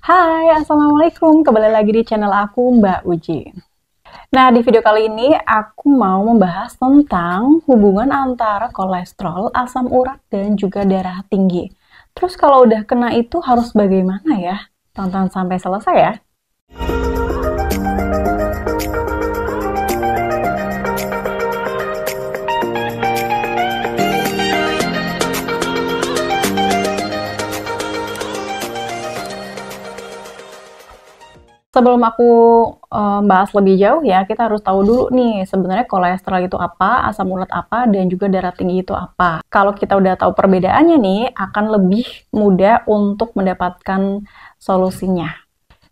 Hai, Assalamualaikum. Kembali lagi di channel aku, Mbak Uji. Nah, di video kali ini aku mau membahas tentang hubungan antara kolesterol, asam urat, dan juga darah tinggi. Terus kalau udah kena itu harus bagaimana ya? Tonton sampai selesai ya. Sebelum aku bahas lebih jauh ya, kita harus tahu dulu nih sebenarnya kolesterol itu apa, asam urat apa, dan juga darah tinggi itu apa. Kalau kita udah tahu perbedaannya nih, akan lebih mudah untuk mendapatkan solusinya.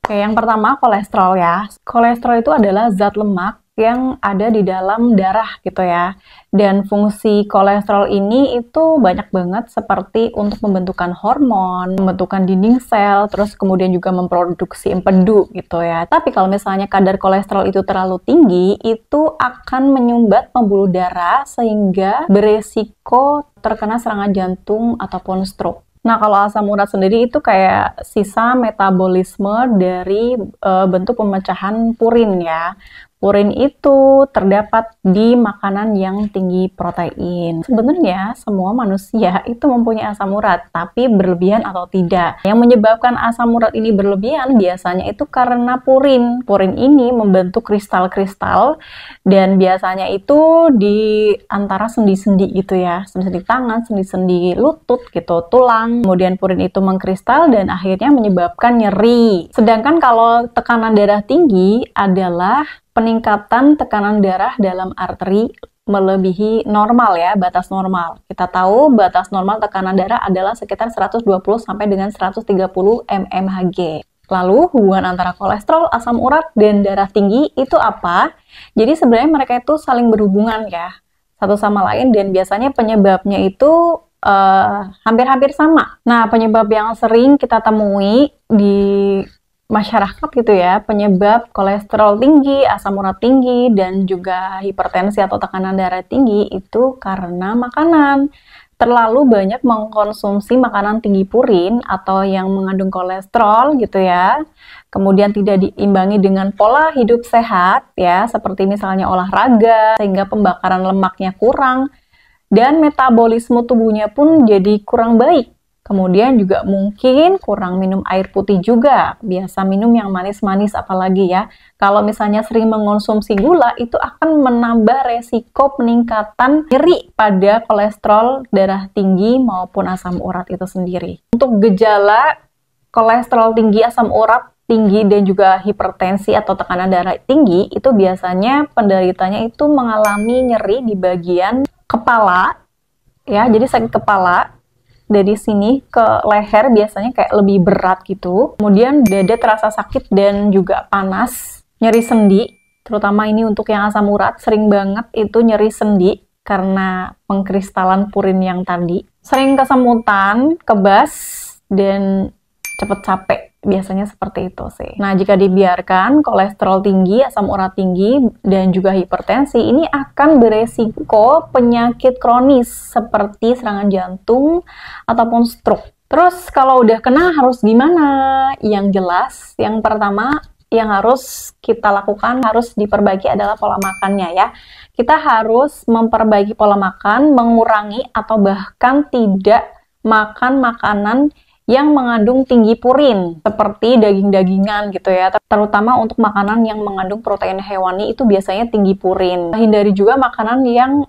Oke, yang pertama kolesterol ya. Kolesterol itu adalah zat lemak yang ada di dalam darah gitu ya. Dan fungsi kolesterol ini itu banyak banget seperti untuk membentukkan hormon, membentukkan dinding sel, terus kemudian juga memproduksi empedu gitu ya. Tapi kalau misalnya kadar kolesterol itu terlalu tinggi, itu akan menyumbat pembuluh darah sehingga beresiko terkena serangan jantung ataupun stroke. Nah, kalau asam urat sendiri itu kayak sisa metabolisme dari bentuk pemecahan purin ya. Purin itu terdapat di makanan yang tinggi protein. Sebenarnya semua manusia itu mempunyai asam urat, tapi berlebihan atau tidak. Yang menyebabkan asam urat ini berlebihan biasanya itu karena purin. Purin ini membentuk kristal-kristal dan biasanya itu di antara sendi-sendi gitu ya. Sendi-sendi tangan, sendi-sendi lutut gitu, tulang. Kemudian purin itu mengkristal dan akhirnya menyebabkan nyeri. Sedangkan kalau tekanan darah tinggi adalah peningkatan tekanan darah dalam arteri melebihi normal ya, batas normal. Kita tahu batas normal tekanan darah adalah sekitar 120 sampai dengan 130 mmHg. Lalu hubungan antara kolesterol, asam urat, dan darah tinggi itu apa? Jadi sebenarnya mereka itu saling berhubungan ya, satu sama lain, dan biasanya penyebabnya itu hampir-hampir sama. Nah, penyebab yang sering kita temui di masyarakat gitu ya, penyebab kolesterol tinggi, asam urat tinggi, dan juga hipertensi atau tekanan darah tinggi itu karena makanan. Terlalu banyak mengkonsumsi makanan tinggi purin atau yang mengandung kolesterol gitu ya. Kemudian tidak diimbangi dengan pola hidup sehat ya, seperti misalnya olahraga, sehingga pembakaran lemaknya kurang, dan metabolisme tubuhnya pun jadi kurang baik. Kemudian juga mungkin kurang minum air putih juga, biasa minum yang manis-manis apalagi ya. Kalau misalnya sering mengonsumsi gula, itu akan menambah resiko peningkatan nyeri pada kolesterol, darah tinggi, maupun asam urat itu sendiri. Untuk gejala kolesterol tinggi, asam urat tinggi, dan juga hipertensi atau tekanan darah tinggi, itu biasanya penderitanya itu mengalami nyeri di bagian kepala, ya, jadi sakit kepala, dari sini ke leher biasanya kayak lebih berat gitu. Kemudian dada terasa sakit dan juga panas, nyeri sendi, terutama ini untuk yang asam urat, sering banget itu nyeri sendi karena pengkristalan purin yang tadi. Sering kesemutan, kebas, dan cepet capek. Biasanya seperti itu sih. Nah, jika dibiarkan kolesterol tinggi, asam urat tinggi, dan juga hipertensi, ini akan beresiko penyakit kronis seperti serangan jantung ataupun stroke. Terus kalau udah kena harus gimana? Yang jelas, yang pertama yang harus kita lakukan, harus diperbaiki adalah pola makannya ya. Kita harus memperbaiki pola makan, mengurangi atau bahkan tidak makan makanan yang mengandung tinggi purin, seperti daging-dagingan gitu ya, terutama untuk makanan yang mengandung protein hewani itu biasanya tinggi purin. Hindari juga makanan yang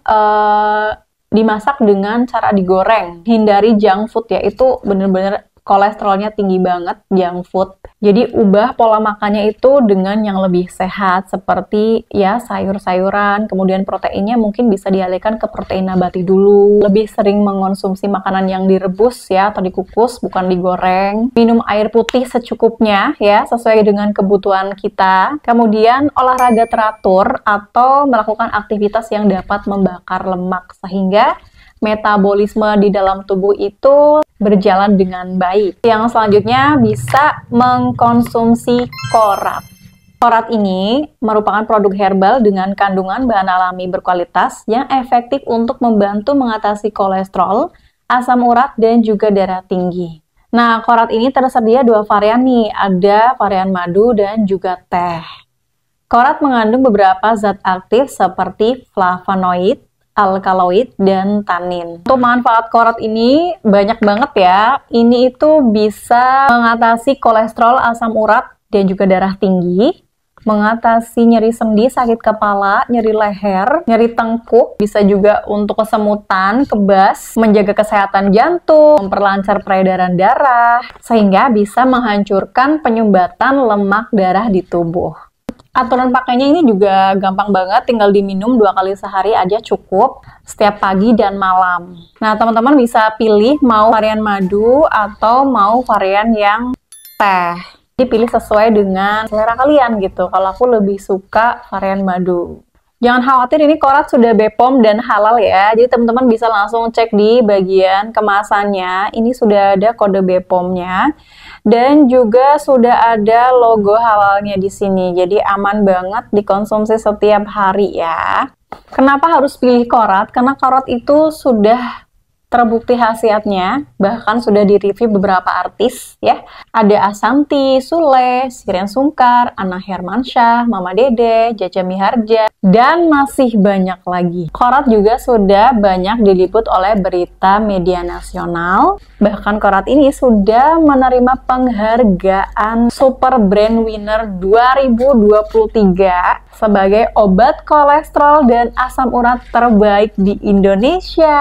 dimasak dengan cara digoreng. Hindari junk food ya, itu bener-bener kolesterolnya tinggi banget, junk food. Jadi ubah pola makannya itu dengan yang lebih sehat, seperti ya sayur-sayuran, kemudian proteinnya mungkin bisa dialihkan ke protein nabati dulu. Lebih sering mengonsumsi makanan yang direbus ya, atau dikukus, bukan digoreng. Minum air putih secukupnya ya, sesuai dengan kebutuhan kita. Kemudian olahraga teratur atau melakukan aktivitas yang dapat membakar lemak, sehingga metabolisme di dalam tubuh itu berjalan dengan baik. Yang selanjutnya bisa mengkonsumsi korat. Korat ini merupakan produk herbal dengan kandungan bahan alami berkualitas yang efektif untuk membantu mengatasi kolesterol, asam urat, dan juga darah tinggi. Nah, Korat ini tersedia dua varian nih, ada varian madu dan juga teh. Korat mengandung beberapa zat aktif seperti flavonoid, alkaloid, dan tanin. Untuk manfaat korat ini banyak banget ya. Ini itu bisa mengatasi kolesterol, asam urat, dan juga darah tinggi, mengatasi nyeri sendi, sakit kepala, nyeri leher, nyeri tengkuk, bisa juga untuk kesemutan, kebas, menjaga kesehatan jantung, memperlancar peredaran darah, sehingga bisa menghancurkan penyumbatan lemak darah di tubuh. Aturan pakainya ini juga gampang banget, tinggal diminum 2 kali sehari aja cukup, setiap pagi dan malam. Nah, teman-teman bisa pilih mau varian madu atau mau varian yang teh. Pilih sesuai dengan selera kalian gitu. Kalau aku lebih suka varian madu. Jangan khawatir, ini Korat sudah BPOM dan halal ya. Jadi teman-teman bisa langsung cek di bagian kemasannya. Ini sudah ada kode BPOM-nya. Dan juga sudah ada logo halalnya di sini. Jadi aman banget dikonsumsi setiap hari ya. Kenapa harus pilih Korat? Karena Korat itu sudah terbukti khasiatnya, bahkan sudah direview beberapa artis ya. Ada Ashanty, Sule, Shireen Sungkar, Anna Hermansyah, Mama Dede, Jaja Mihardja, dan masih banyak lagi. Korat juga sudah banyak diliput oleh berita media nasional. Bahkan Korat ini sudah menerima penghargaan Super Brand Winner 2023 sebagai obat kolesterol dan asam urat terbaik di Indonesia.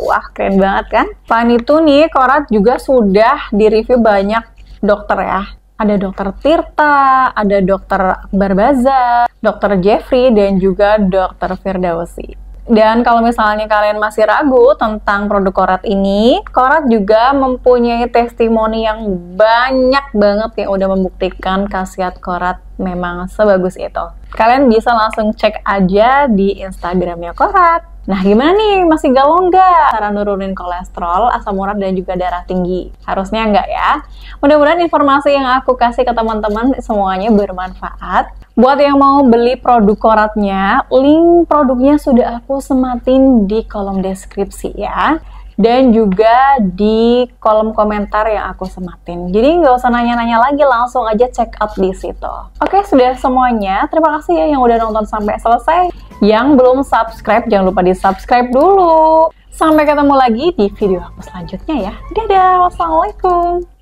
Wah, keren banget kan? Selain itu nih, Korat juga sudah direview banyak dokter ya. Ada dokter Tirta, ada dokter Akbar Baza, dokter Jeffrey, dan juga dokter Firdausi. Dan kalau misalnya kalian masih ragu tentang produk Korat ini, Korat juga mempunyai testimoni yang banyak banget yang udah membuktikan khasiat Korat memang sebagus itu. Kalian bisa langsung cek aja di Instagramnya Korat. Nah, gimana nih? Masih galau nggak cara nurunin kolesterol, asam urat, dan juga darah tinggi? Harusnya nggak ya? Mudah-mudahan informasi yang aku kasih ke teman-teman semuanya bermanfaat. Buat yang mau beli produk Koratnya, link produknya sudah aku sematin di kolom deskripsi ya. Dan juga di kolom komentar yang aku sematin. Jadi nggak usah nanya-nanya lagi, langsung aja check out di situ. Oke, sudah semuanya. Terima kasih ya yang udah nonton sampai selesai. Yang belum subscribe, jangan lupa di-subscribe dulu. Sampai ketemu lagi di video aku selanjutnya ya. Dadah, wassalamualaikum.